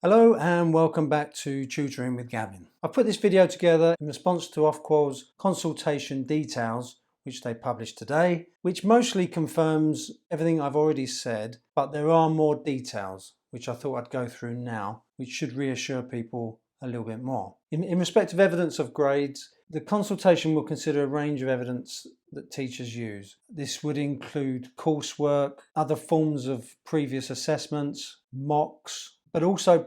Hello and welcome back to Tutoring with Gavin. I put this video together in response to Ofqual's consultation details, which they published today, which mostly confirms everything I've already said, but there are more details, which I thought I'd go through now, which should reassure people a little bit more. In respect of evidence of grades, the consultation will consider a range of evidence that teachers use. This would include coursework, other forms of previous assessments, mocks, but also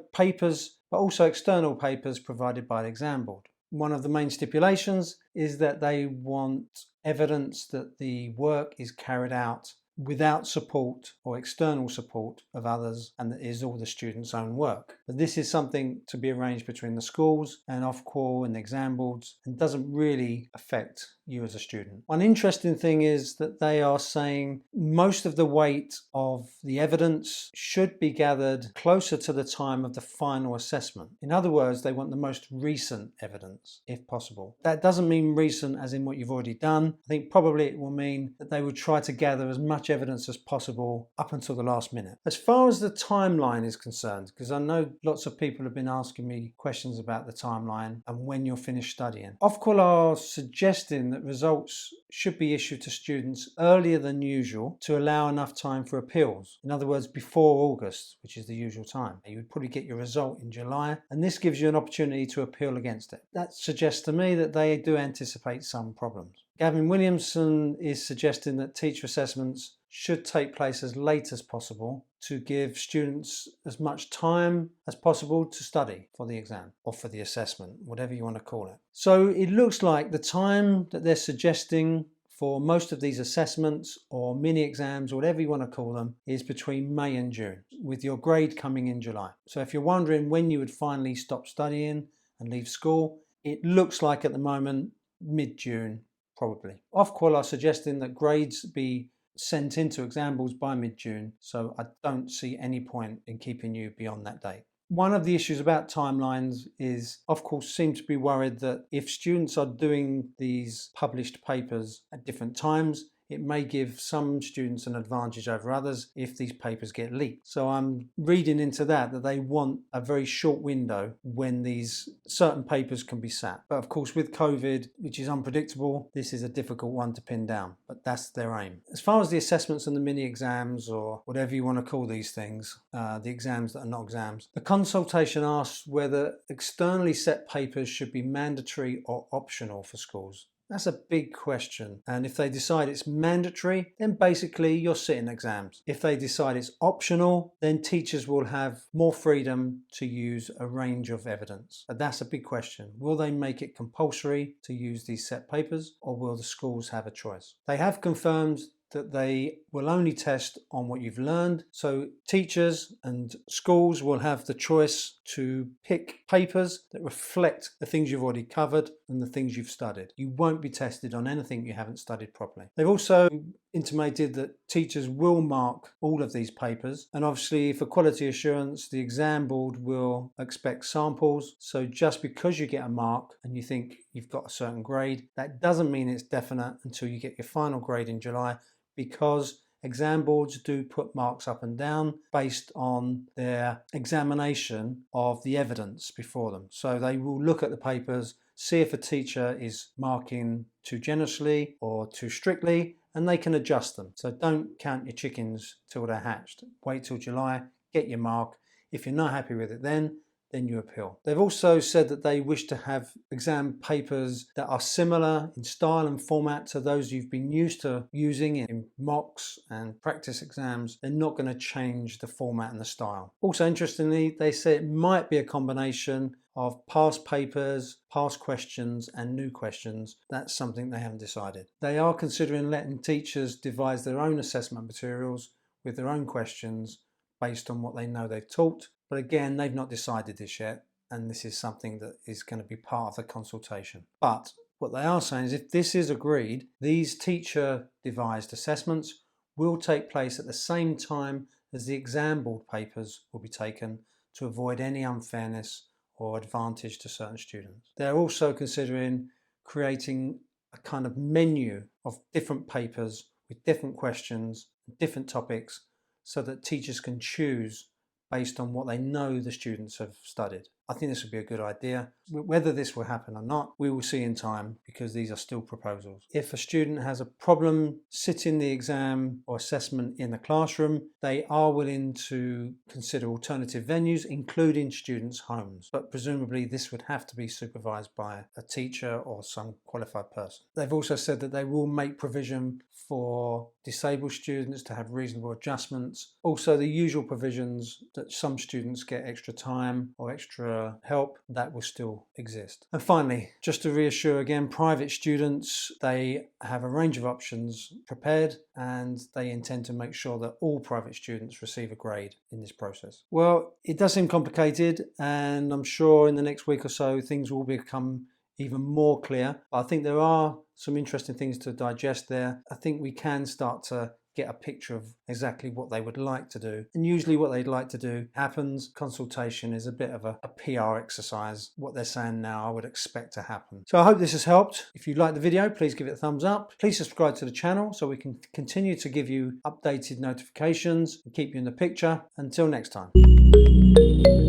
external papers provided by the exam board. One of the main stipulations is that they want evidence that the work is carried out without support or external support of others, and that is all the students' own work. But this is something to be arranged between the schools and Ofqual and the exam boards, and doesn't really affect you as a student. One interesting thing is that they are saying most of the weight of the evidence should be gathered closer to the time of the final assessment. In other words, they want the most recent evidence, if possible. That doesn't mean recent as in what you've already done. I think probably it will mean that they would try to gather as much evidence as possible up until the last minute. As far as the timeline is concerned, because I know lots of people have been asking me questions about the timeline and when you'll finish studying. Ofqual are suggesting that results should be issued to students earlier than usual to allow enough time for appeals. In other words, before August, which is the usual time. You would probably get your result in July, and this gives you an opportunity to appeal against it. That suggests to me that they do anticipate some problems. Gavin Williamson is suggesting that teacher assessments should take place as late as possible to give students as much time as possible to study for the exam or for the assessment, whatever you want to call it. So it looks like the time that they're suggesting for most of these assessments or mini exams, or whatever you want to call them, is between May and June, with your grade coming in July. So if you're wondering when you would finally stop studying and leave school, it looks like at the moment mid-June, probably. Ofqual are suggesting that grades be sent into exam boards by mid-June, so I don't see any point in keeping you beyond that date. One of the issues about timelines is, of course, seem to be worried that if students are doing these published papers at different times, it may give some students an advantage over others if these papers get leaked. So I'm reading into that they want a very short window when these certain papers can be sat. But of course, with COVID, which is unpredictable, this is a difficult one to pin down, but that's their aim. As far as the assessments and the mini exams, or whatever you want to call these things, the exams that are not exams, the consultation asks whether externally set papers should be mandatory or optional for schools. That's a big question, and if they decide it's mandatory, then basically you're sitting exams. If they decide it's optional, then teachers will have more freedom to use a range of evidence. But that's a big question. Will they make it compulsory to use these set papers, or will the schools have a choice? They have confirmed that they will only test on what you've learned. So teachers and schools will have the choice to pick papers that reflect the things you've already covered and the things you've studied. You won't be tested on anything you haven't studied properly. They've also intimated that teachers will mark all of these papers, and obviously for quality assurance the exam board will expect samples. So just because you get a mark and you think you've got a certain grade, that doesn't mean it's definite until you get your final grade in July, because exam boards do put marks up and down based on their examination of the evidence before them. So they will look at the papers, see if a teacher is marking too generously or too strictly, and they can adjust them. So don't count your chickens till they're hatched. Wait till July, get your mark. If you're not happy with it then you appeal. They've also said that they wish to have exam papers that are similar in style and format to those you've been used to using in mocks and practice exams. They're not going to change the format and the style. Also, interestingly, they say it might be a combination of past papers, past questions and new questions. That's something they haven't decided. They are considering letting teachers devise their own assessment materials with their own questions based on what they know they've taught. But again, they've not decided this yet, and this is something that is going to be part of the consultation. But what they are saying is if this is agreed, these teacher-devised assessments will take place at the same time as the exam board papers will be taken to avoid any unfairness or advantage to certain students. They're also considering creating a kind of menu of different papers with different questions, different topics, so that teachers can choose based on what they know the students have studied. I think this would be a good idea. Whether this will happen or not, we will see in time, because these are still proposals. If a student has a problem sitting the exam or assessment in the classroom, they are willing to consider alternative venues, including students' homes. But presumably this would have to be supervised by a teacher or some qualified person. They've also said that they will make provision for disabled students to have reasonable adjustments. Also, the usual provisions that some students get extra time or extra help, that will still exist. And finally, just to reassure again, private students, they have a range of options prepared, and they intend to make sure that all private students receive a grade in this process. Well, it does seem complicated, and I'm sure in the next week or so things will become even more clear. I think there are some interesting things to digest there. I think we can start to get a picture of exactly what they would like to do. And usually what they'd like to do happens. Consultation is a bit of a PR exercise. What they're saying now, I would expect to happen. So I hope this has helped. If you like the video, please give it a thumbs up. Please subscribe to the channel so we can continue to give you updated notifications and keep you in the picture. Until next time.